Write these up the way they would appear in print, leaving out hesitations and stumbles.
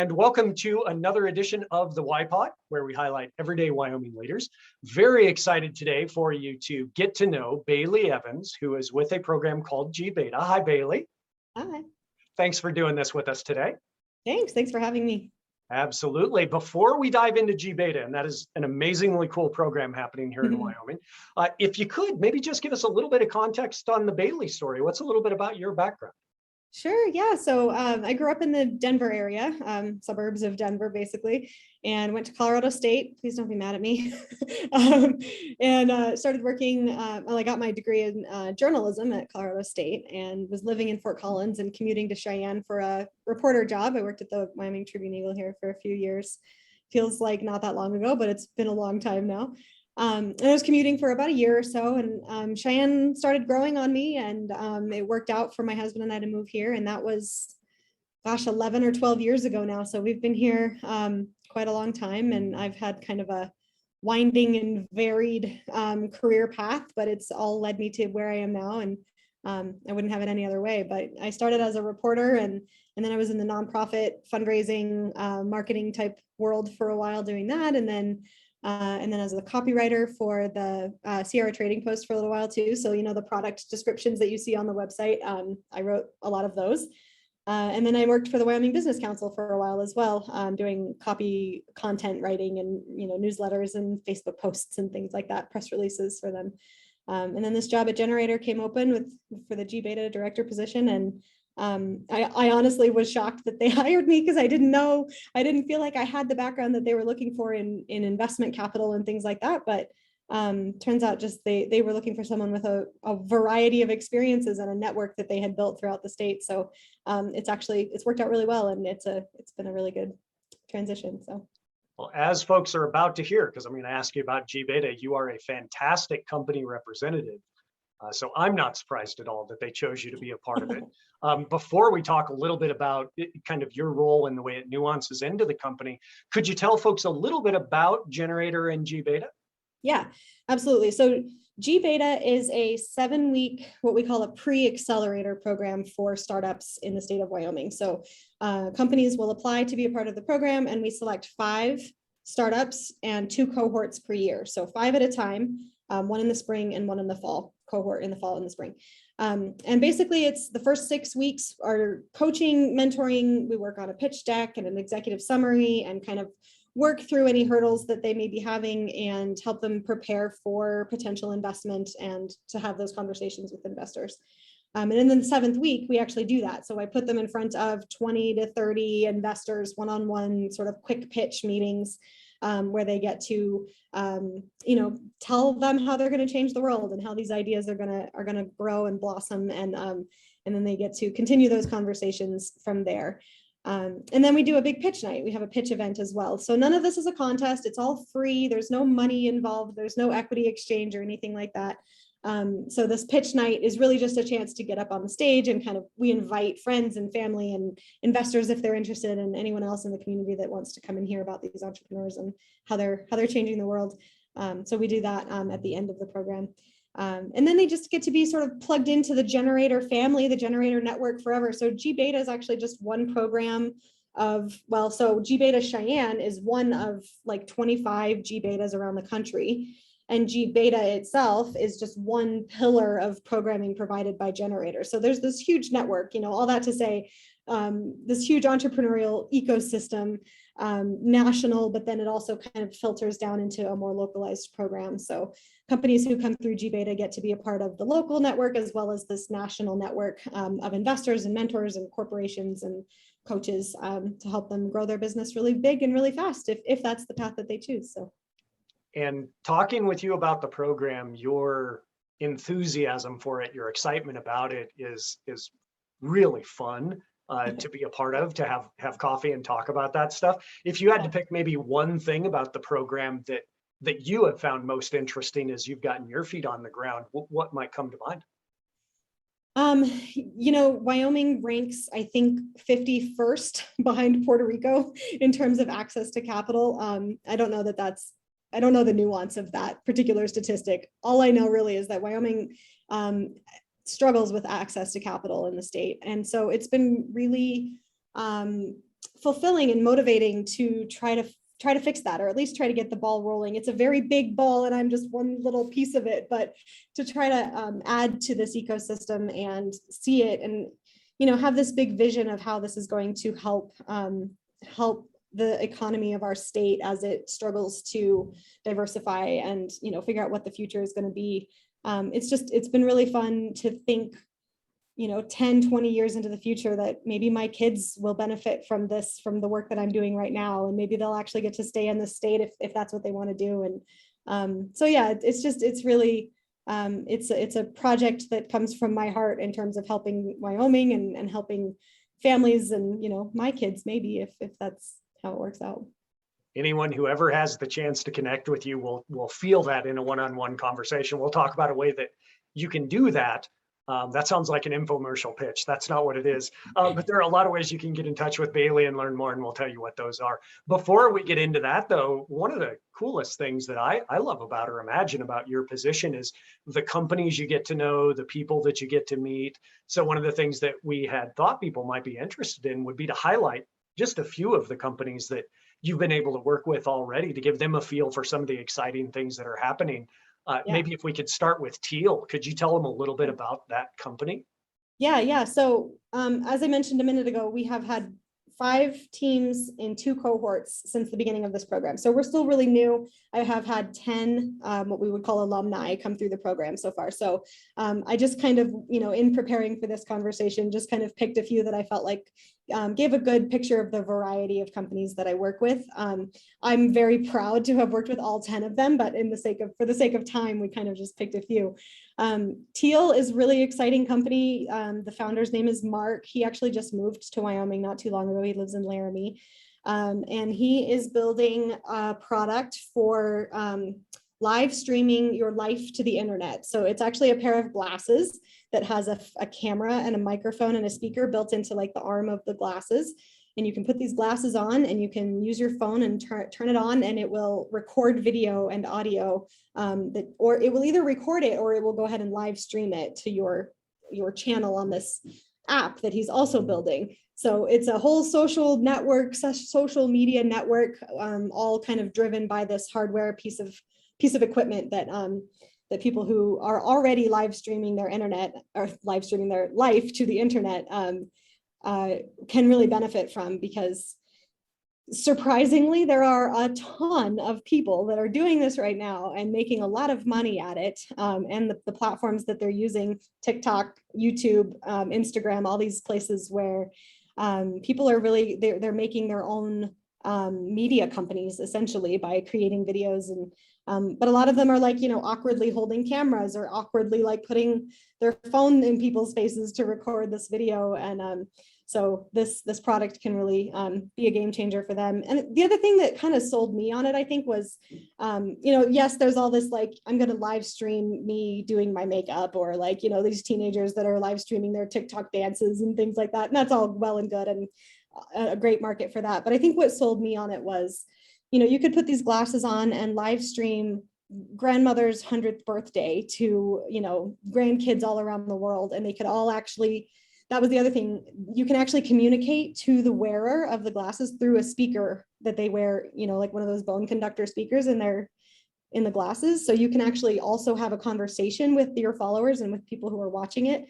And welcome to another edition of the YPod, where we highlight everyday Wyoming leaders. Very excited today for you to get to know Baylie Evans, who is with a program called gBETA. Hi, Baylie. Hi. Thanks for doing this with us today. Thanks for having me. Absolutely. Before we dive into gBETA, and that is an amazingly cool program happening here in Wyoming, if you could, maybe just give us a little bit of context on the Baylie story. What's a little bit about your background? Sure, yeah. So I grew up in the Denver area, suburbs of Denver, basically, and went to Colorado State. Please don't be mad at me. And started working, well, I got my degree in journalism at Colorado State and was living in Fort Collins and commuting to Cheyenne for a reporter job. I worked at the Wyoming Tribune-Eagle here for a few years. Feels like not that long ago, but it's been a long time now. And I was commuting for about a year or so, and Cheyenne started growing on me, and it worked out for my husband and I to move here, and that was, gosh, 11 or 12 years ago now. So we've been here quite a long time, and I've had kind of a winding and varied career path, but it's all led me to where I am now, and I wouldn't have it any other way. But I started as a reporter, and then I was in the nonprofit fundraising marketing type world for a while doing that, and then as a copywriter for the Sierra Trading Post for a little while too. So, you know, the product descriptions that you see on the website, I wrote a lot of those. And then I worked for the Wyoming Business Council for a while as well, doing copy content writing and, you know, newsletters and Facebook posts and things like that, press releases for them. And then this job at Generator came open for the gBETA director position. And I honestly was shocked that they hired me because I didn't feel like I had the background that they were looking for in investment capital and things like that. But turns out just they were looking for someone with a variety of experiences and a network that they had built throughout the state. So it's worked out really well, and it's been a really good transition. So. Well, as folks are about to hear, because I'm going to ask you about gBETA, you are a fantastic company representative. So I'm not surprised at all that they chose you to be a part of it. Before we talk a little bit about kind of your role and the way it nuances into the company, could you tell folks a little bit about Generator and gBETA? Yeah, absolutely. So gBETA is a 7-week, what we call a pre-accelerator program for startups in the state of Wyoming. So companies will apply to be a part of the program, and we select 5 startups and 2 cohorts per year. So 5 at a time, one in the spring and one in the fall, cohort in the fall and the spring. And basically it's the first 6 weeks are coaching, mentoring. We work on a pitch deck and an executive summary and kind of work through any hurdles that they may be having and help them prepare for potential investment and to have those conversations with investors. And then the 7th week, we actually do that. So I put them in front of 20 to 30 investors, one-on-one sort of quick pitch meetings where they get to, you know, tell them how they're going to change the world and how these ideas are going to grow and blossom. And then they get to continue those conversations from there. And then we do a big pitch night. We have a pitch event as well. So none of this is a contest. It's all free. There's no money involved. There's no equity exchange or anything like that. So this pitch night is really just a chance to get up on the stage and kind of, we invite friends and family and investors if they're interested, and anyone else in the community that wants to come and hear about these entrepreneurs and how they're changing the world. So we do that at the end of the program. And then they just get to be sort of plugged into the Generator family, the Generator network forever. So gBETA is actually just one program of, well, so gBETA Cheyenne is one of like 25 gBETAs around the country. And gBETA itself is just one pillar of programming provided by Generator. So there's this huge network, you know, all that to say, this huge entrepreneurial ecosystem, national, but then it also kind of filters down into a more localized program. So companies who come through gBETA get to be a part of the local network as well as this national network of investors and mentors and corporations and coaches to help them grow their business really big and really fast if that's the path that they choose. So. And talking with you about the program, your enthusiasm for it, your excitement about it is really fun to be a part of, to have coffee and talk about that stuff. If you had to pick maybe one thing about the program that you have found most interesting as you've gotten your feet on the ground, what might come to mind? You know, Wyoming ranks, I think, 51st behind Puerto Rico in terms of access to capital. I don't know I don't know the nuance of that particular statistic. All I know really is that Wyoming struggles with access to capital in the state. And so it's been really fulfilling and motivating to try to fix that, or at least try to get the ball rolling. It's a very big ball and I'm just one little piece of it, but to try to add to this ecosystem and see it and, have this big vision of how this is going to help the economy of our state as it struggles to diversify and, figure out what the future is going to be. It's been really fun to think, 10, 20 years into the future that maybe my kids will benefit from this, from the work that I'm doing right now. And maybe they'll actually get to stay in the state if that's what they want to do. And so, yeah, it's really, it's a project that comes from my heart in terms of helping Wyoming and helping families and, my kids, maybe if that's how it works out. Anyone who ever has the chance to connect with you will feel that in a one-on-one conversation. We'll talk about a way that you can do that. That sounds like an infomercial pitch. That's not what it is. But there are a lot of ways you can get in touch with Baylie and learn more, and we'll tell you what those are. Before we get into that, though, one of the coolest things that I love about or imagine about your position is the companies you get to know, the people that you get to meet. So one of the things that we had thought people might be interested in would be to highlight just a few of the companies that you've been able to work with already to give them a feel for some of the exciting things that are happening. Maybe if we could start with Teal, could you tell them a little bit about that company? Yeah. So as I mentioned a minute ago, we have had 5 teams in 2 cohorts since the beginning of this program. So we're still really new. I have had 10 what we would call alumni come through the program so far. So I just kind of, in preparing for this conversation, just kind of picked a few that I felt like gave a good picture of the variety of companies that I work with. I'm very proud to have worked with all 10 of them, but for the sake of time, we kind of just picked a few. Teal is really exciting company. The founder's name is Mark. He actually just moved to Wyoming not too long ago. He lives in Laramie. And he is building a product for live streaming your life to the internet. So it's actually a pair of glasses that has a camera and a microphone and a speaker built into like the arm of the glasses. And you can put these glasses on and you can use your phone and turn it on, and it will record video and audio or it will either record it or it will go ahead and live stream it to your channel on this app that he's also building. So it's a whole social network, social media network, all kind of driven by this hardware piece of equipment that that people who are already live streaming their internet or live streaming their life to the internet can really benefit from, because surprisingly, there are a ton of people that are doing this right now and making a lot of money at it. And the platforms that they're using, TikTok, YouTube, Instagram, all these places where people are really, they're making their own media companies essentially by creating videos. And but a lot of them are like, awkwardly holding cameras or awkwardly like putting their phone in people's faces to record this video. And so this product can really be a game changer for them. And the other thing that kind of sold me on it, I think, was, yes, there's all this like, I'm going to live stream me doing my makeup, or like, these teenagers that are live streaming their TikTok dances and things like that. And that's all well and good and a great market for that. But I think what sold me on it was, you could put these glasses on and live stream grandmother's 100th birthday to, grandkids all around the world. And they could all actually, that was the other thing, you can actually communicate to the wearer of the glasses through a speaker that they wear, like one of those bone conductor speakers in the glasses. So you can actually also have a conversation with your followers and with people who are watching it.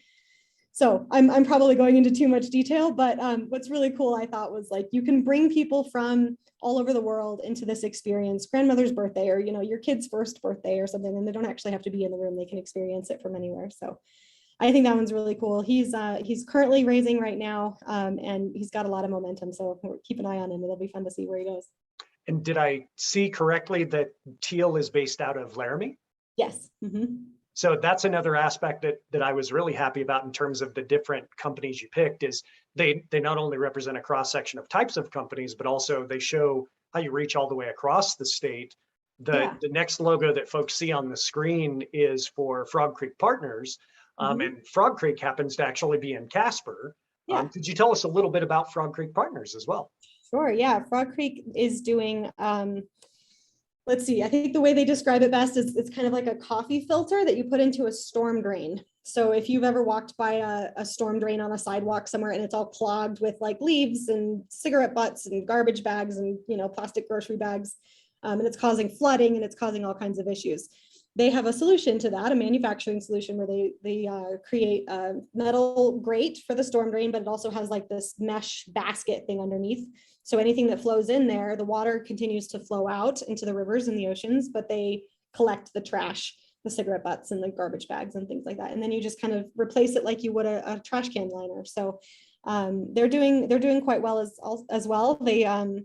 So I'm probably going into too much detail, but what's really cool, I thought, was like, you can bring people from all over the world into this experience, grandmother's birthday, or, your kid's first birthday or something, and they don't actually have to be in the room. They can experience it from anywhere. So I think that one's really cool. He's currently raising right now, and he's got a lot of momentum. So keep an eye on him. It'll be fun to see where he goes. And did I see correctly that Teal is based out of Laramie? Yes. Mm-hmm. So that's another aspect that I was really happy about in terms of the different companies you picked, is they not only represent a cross section of types of companies, but also they show how you reach all the way across the state. The next logo that folks see on the screen is for Frog Creek Partners. And Frog Creek happens to actually be in Casper. Could you tell us a little bit about Frog Creek Partners as well? Sure. Yeah. Frog Creek is doing let's see, I think the way they describe it best is it's kind of like a coffee filter that you put into a storm drain. So if you've ever walked by a storm drain on a sidewalk somewhere and it's all clogged with like leaves and cigarette butts and garbage bags and, you know, plastic grocery bags, and it's causing flooding and it's causing all kinds of issues. They have a solution to that, a manufacturing solution where they create a metal grate for the storm drain, but it also has like this mesh basket thing underneath. So anything that flows in there, the water continues to flow out into the rivers and the oceans, but they collect the trash, the cigarette butts and the garbage bags and things like that. And then you just kind of replace it like you would a trash can liner. So they're doing quite well as well. They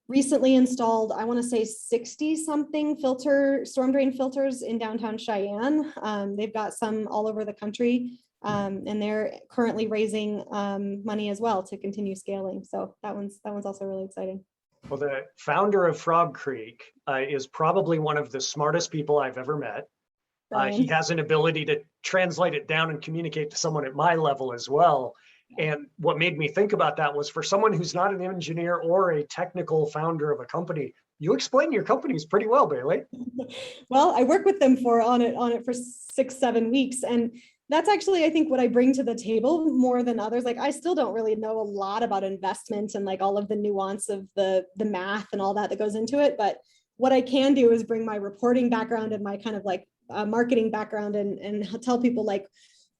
recently installed, I want to say 60 something storm drain filters in downtown Cheyenne. They've got some all over the country. And they're currently raising money as well to continue scaling. So that one's also really exciting. Well, the founder of Frog Creek is probably one of the smartest people I've ever met. He has an ability to translate it down and communicate to someone at my level as well. And what made me think about that was, for someone who's not an engineer or a technical founder of a company, you explain your companies pretty well, Baylie. Well, I work with them on it for 6-7 weeks. And that's actually, I think, what I bring to the table more than others. Like, I still don't really know a lot about investment and like all of the nuance of the math and all that goes into it. But what I can do is bring my reporting background and my kind of like marketing background and tell people like,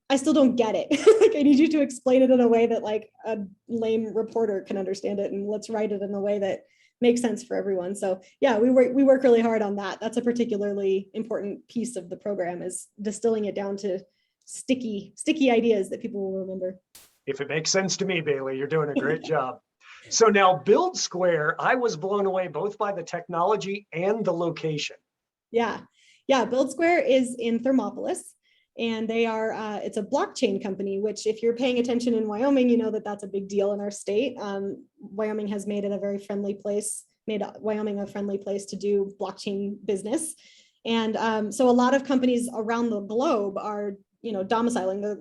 I still don't get it. Like, I need you to explain it in a way that like a lame reporter can understand it, and let's write it in a way that makes sense for everyone. So yeah, we work really hard on that. That's a particularly important piece of the program, is distilling it down to sticky ideas that people will remember. If it makes sense to me, Baylie, you're doing a great job. So now Build Square, I was blown away both by the technology and the location. Yeah. Build Square is in Thermopolis. And they are, it's a blockchain company, which if you're paying attention in Wyoming, you know that that's a big deal in our state. Wyoming has made it a very friendly place, made Wyoming a friendly place to do blockchain business. And so a lot of companies around the globe are, you know,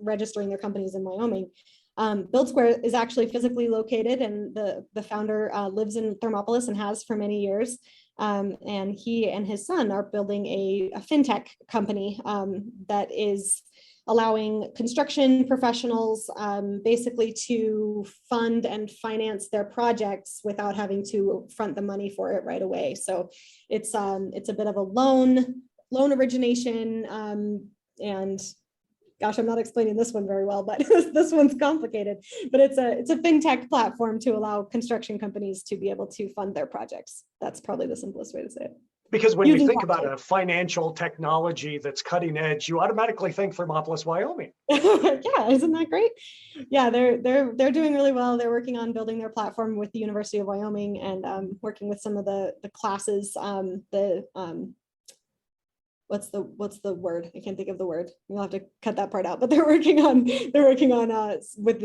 registering their companies in Wyoming. Build Square is actually physically located, and the founder lives in Thermopolis and has for many years. And he and his son are building a fintech company that is allowing construction professionals basically to fund and finance their projects without having to front the money for it right away. So it's a bit of a loan origination, and gosh, I'm not explaining this one very well, but this one's complicated. But it's a fintech platform to allow construction companies to be able to fund their projects. That's probably the simplest way to say it. Because when you think about a financial technology that's cutting edge, you automatically think Thermopolis, Wyoming. Yeah, isn't that great? Yeah, they're doing really well. They're working on building their platform with the University of Wyoming, and working with some of the classes, what's the word? I can't think of the word. You'll have to cut that part out. But they're working on with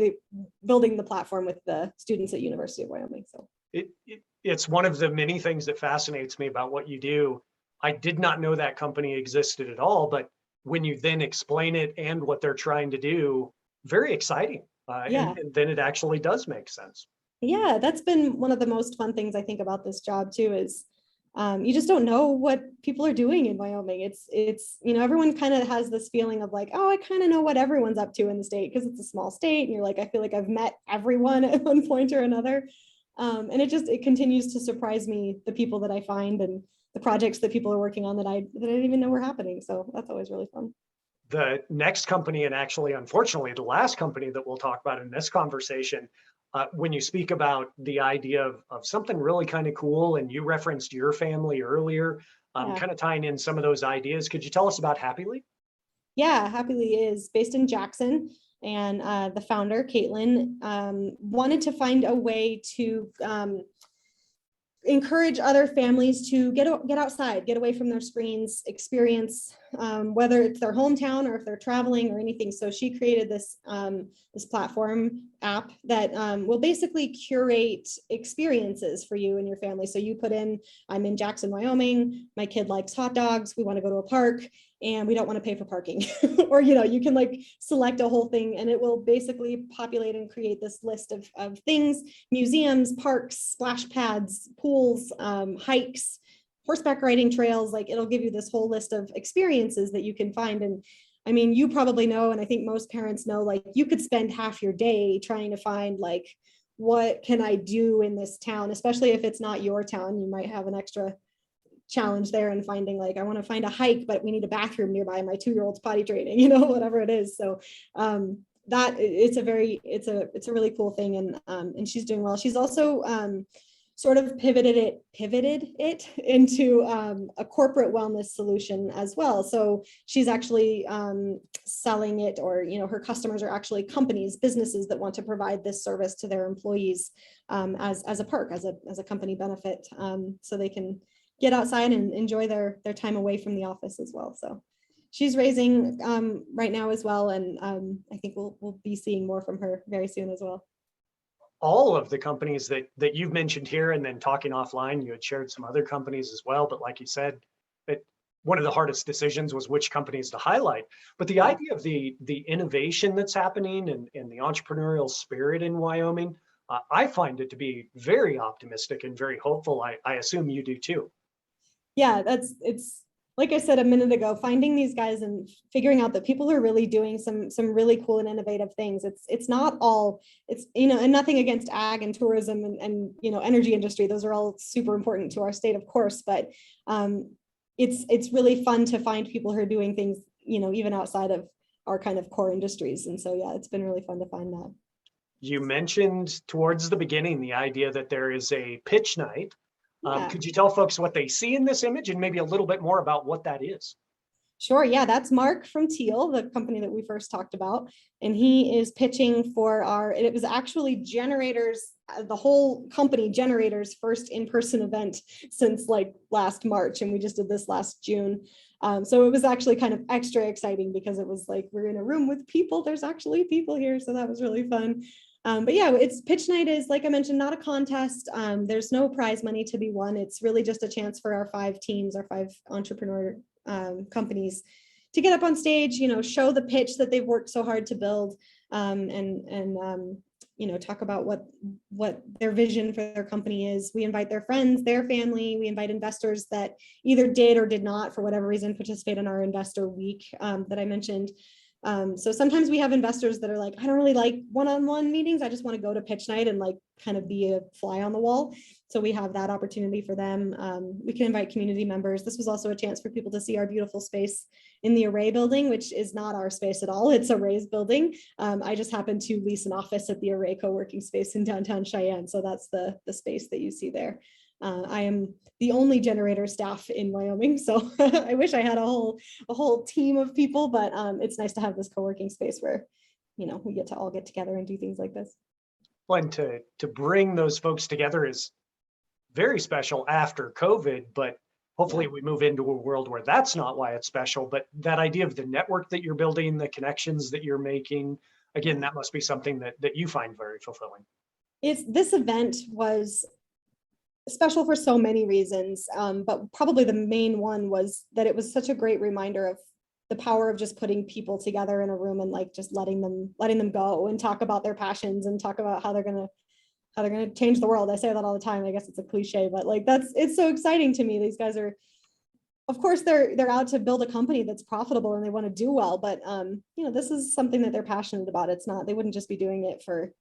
building the platform with the students at University of Wyoming. So it's one of the many things that fascinates me about what you do. I did not know that company existed at all, but when you then explain it and what they're trying to do, very exciting. And then it actually does make sense. Yeah, that's been one of the most fun things I think about this job too, is you just don't know what people are doing in Wyoming. It's you know, everyone kind of has this feeling of like, oh, I kind of know what everyone's up to in the state because it's a small state, and you're like, I feel like I've met everyone at one point or another. And it continues to surprise me, the people that I find and the projects that people are working on that I didn't even know were happening. So that's always really fun. The next company, and actually, unfortunately, the last company that we'll talk about in this conversation, when you speak about the idea of something really kind of cool, and you referenced your family earlier, kind of tying in some of those ideas, could you tell us about Happily? Yeah, Happily is based in Jackson. And the founder, Caitlin, wanted to find a way to encourage other families to get outside, get away from their screens, experience, whether it's their hometown or if they're traveling or anything. So she created this platform app that will basically curate experiences for you and your family. So you put in, I'm in Jackson, Wyoming. My kid likes hot dogs. We want to go to a park and we don't want to pay for parking. Or, you know, you can like select a whole thing and it will basically populate and create this list of things: museums, parks, splash pads, pools, hikes, horseback riding trails. Like it'll give you this whole list of experiences that you can find. And I mean, you probably know, and I think most parents know, like you could spend half your day trying to find like, what can I do in this town, especially if it's not your town. You might have an extra challenge there in finding like, I want to find a hike, but we need a bathroom nearby. My 2-year-old's potty training, whatever it is. So that it's a really cool thing. And she's doing well. She's also sort of pivoted it into a corporate wellness solution as well. So she's actually selling it, or her customers are actually companies, businesses that want to provide this service to their employees as a perk, as a company benefit, so they can get outside and enjoy their time away from the office as well. So she's raising right now as well, and I think we'll be seeing more from her very soon as well. All of the companies that you've mentioned here, and then talking offline, you had shared some other companies as well. But like you said, one of the hardest decisions was which companies to highlight. But the idea of the innovation that's happening and the entrepreneurial spirit in Wyoming, I find it to be very optimistic and very hopeful. I assume you do too. Yeah, it's like I said a minute ago, finding these guys and figuring out that people are really doing some really cool and innovative things. It's not all, and nothing against ag and tourism and energy industry. Those are all super important to our state, of course, but it's really fun to find people who are doing things, even outside of our kind of core industries. And so, yeah, it's been really fun to find that. You mentioned towards the beginning the idea that there is a pitch night. Yeah. Could you tell folks what they see in this image and maybe a little bit more about what that is? Sure. Yeah, that's Mark from Teal, the company that we first talked about. And he is pitching for it was actually Generators, the whole company Generators' first in-person event since like last March. And we just did this last June. So it was actually kind of extra exciting because it was like, we're in a room with people. There's actually people here. So that was really fun. But yeah, it's pitch night is, like I mentioned, not a contest. There's no prize money to be won. It's really just a chance for our 5 teams, our 5 entrepreneur companies to get up on stage, show the pitch that they've worked so hard to build, and talk about what their vision for their company is. We invite their friends, their family. We invite investors that either did or did not, for whatever reason, participate in our investor week that I mentioned. So sometimes we have investors that are like, I don't really like one-on-one meetings. I just want to go to pitch night and like kind of be a fly on the wall. So we have that opportunity for them. We can invite community members. This was also a chance for people to see our beautiful space in the Array building, which is not our space at all. It's Array's building. I just happened to lease an office at the Array co-working space in downtown Cheyenne. So that's the space that you see there. I am the only generator staff in Wyoming, so I wish I had a whole team of people, but it's nice to have this co-working space where we get to all get together and do things like this. Well, and to bring those folks together is very special after COVID, but hopefully we move into a world where that's not why it's special. But that idea of the network that you're building, the connections that you're making, again, that must be something that you find very fulfilling. This event was special for so many reasons, but probably the main one was that it was such a great reminder of the power of just putting people together in a room and like just letting them go and talk about their passions and talk about how they're gonna change the world. I say that all the time. I guess it's a cliche, but like it's so exciting to me. These guys are, of course, they're out to build a company that's profitable and they want to do well, but this is something that they're passionate about. It's not, they wouldn't just be doing it for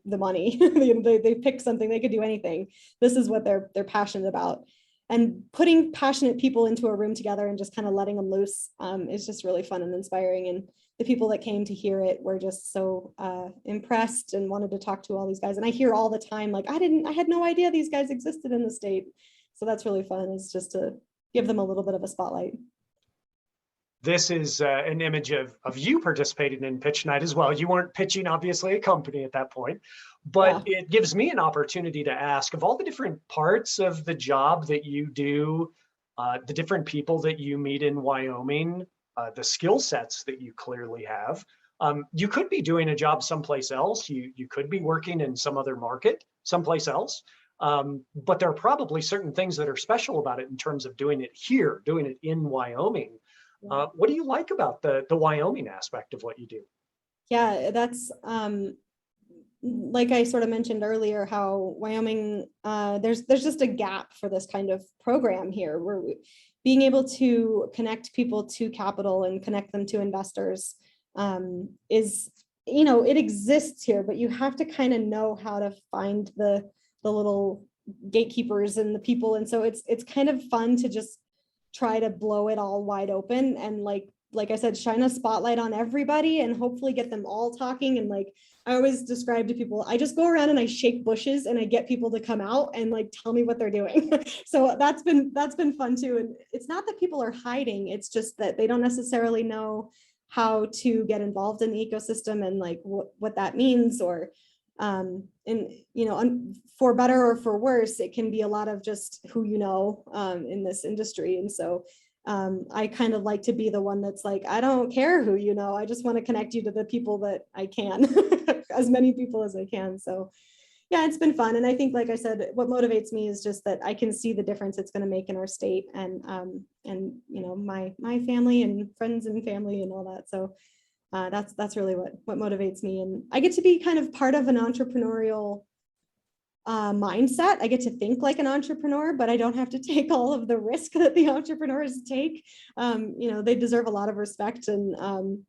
the money. they pick something, they could do anything. This is what they're passionate about. And putting passionate people into a room together and just kind of letting them loose is just really fun and inspiring. And the people that came to hear it were just so impressed and wanted to talk to all these guys. And I hear all the time, like, I had no idea these guys existed in the state. So that's really fun. It's just to give them a little bit of a spotlight. This is an image of you participating in pitch night as well. You weren't pitching, obviously, a company at that point, but it gives me an opportunity to ask, of all the different parts of the job that you do, the different people that you meet in Wyoming, the skill sets that you clearly have, you could be doing a job someplace else. You could be working in some other market someplace else. But there are probably certain things that are special about it in terms of doing it here, doing it in Wyoming. What do you like about the Wyoming aspect of what you do? Yeah, that's like I sort of mentioned earlier, how Wyoming, there's just a gap for this kind of program here, where being able to connect people to capital and connect them to investors is, it exists here, but you have to kind of know how to find the little gatekeepers and the people. And so it's kind of fun to just try to blow it all wide open and like I said, shine a spotlight on everybody and hopefully get them all talking. And like I always describe to people, I just go around and I shake bushes and I get people to come out and like tell me what they're doing. So that's been fun too. And it's not that people are hiding, it's just that they don't necessarily know how to get involved in the ecosystem and like what that means, or and for better or for worse, it can be a lot of just who in this industry. And so I kind of like to be the one that's like, I don't care who I just want to connect you to the people that I can, as many people as I can. So yeah, it's been fun. And I think, like I said, what motivates me is just that I can see the difference it's going to make in our state and my family and friends and family and all that. So that's really what motivates me. And I get to be kind of part of an entrepreneurial mindset. I get to think like an entrepreneur, but I don't have to take all of the risk that the entrepreneurs take. They deserve a lot of respect, and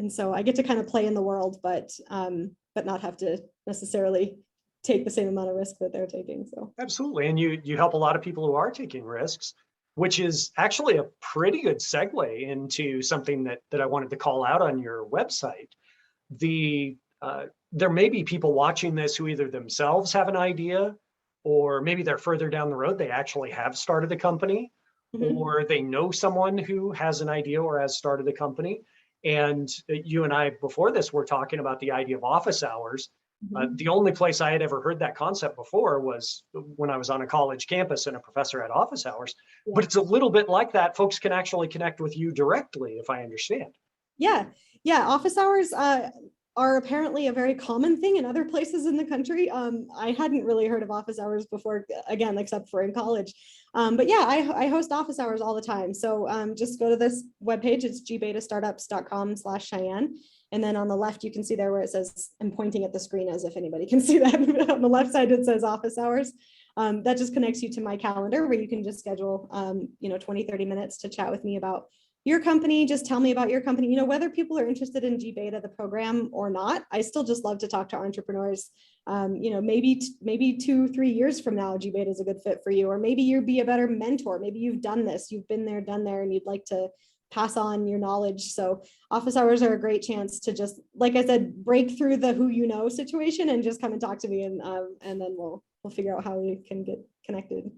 so I get to kind of play in the world, but not have to necessarily take the same amount of risk that they're taking. So absolutely, and you help a lot of people who are taking risks, which is actually a pretty good segue into something that I wanted to call out on your website. There may be people watching this who either themselves have an idea, or maybe they're further down the road, they actually have started a company, or they know someone who has an idea or has started a company. And you and I, before this, were talking about the idea of office hours. The only place I had ever heard that concept before was when I was on a college campus and a professor had office hours. Yeah. But it's a little bit like that. Folks can actually connect with you directly, if I understand. Yeah. Office hours are apparently a very common thing in other places in the country. I hadn't really heard of office hours before, again, except for in college. But yeah, I host office hours all the time. So just go to this webpage. It's gbetastartups.com/Cheyenne. And then on the left, you can see there where it says, I'm pointing at the screen as if anybody can see that. On the left side, it says office hours. That just connects you to my calendar, where you can just schedule 20, 30 minutes to chat with me about your company. Just tell me about your company, whether people are interested in gBETA, the program, or not. I still just love to talk to entrepreneurs. Maybe 2-3 years from now, gBETA is a good fit for you, or maybe you'd be a better mentor. Maybe you've done this, you've been there, done there, and you'd like to pass on your knowledge. So office hours are a great chance to just, like I said, break through the who situation and just come and talk to me, and then we'll figure out how we can get connected.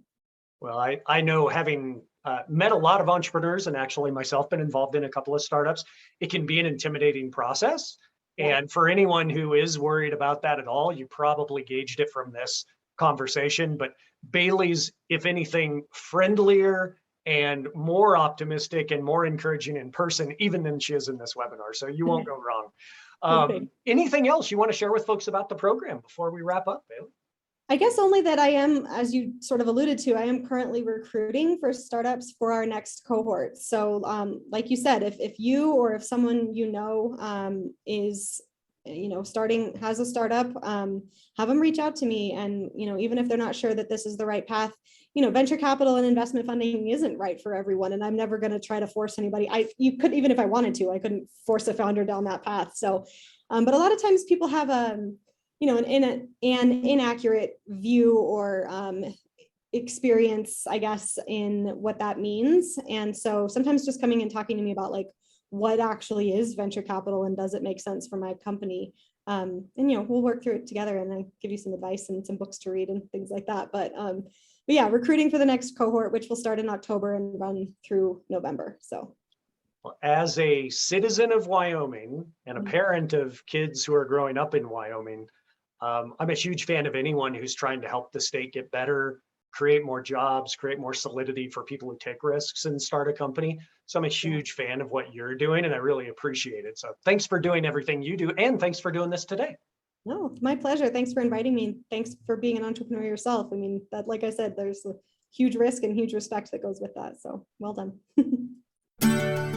Well, I know, having met a lot of entrepreneurs and actually myself been involved in a couple of startups, it can be an intimidating process. Yeah. And for anyone who is worried about that at all, you probably gauged it from this conversation. But Baylie's, if anything, friendlier and more optimistic and more encouraging in person, even than she is in this webinar. So you won't go wrong. Okay. Anything else you want to share with folks about the program before we wrap up, Baylie? I guess only that I am, as you sort of alluded to, I am currently recruiting for startups for our next cohort. So like you said, if you or if someone is has a startup, have them reach out to me. And even if they're not sure that this is the right path, venture capital and investment funding isn't right for everyone, and I'm never going to try to force anybody. You could, even if I wanted to, I couldn't force a founder down that path. So but a lot of times people have an inaccurate view or experience, I guess, in what that means. And so sometimes just coming and talking to me about like what actually is venture capital and does it make sense for my company, and we'll work through it together, and I give you some advice and some books to read and things like that. But yeah, recruiting for the next cohort, which will start in October and run through November. So as a citizen of Wyoming and a parent of kids who are growing up in Wyoming, I'm a huge fan of anyone who's trying to help the state get better, create more jobs, create more solidity for people who take risks and start a company. So I'm a huge fan of what you're doing, and I really appreciate it. So thanks for doing everything you do, and thanks for doing this today. No, my pleasure. Thanks for inviting me. Thanks for being an entrepreneur yourself. I mean, that, like I said, there's a huge risk and huge respect that goes with that. So well done.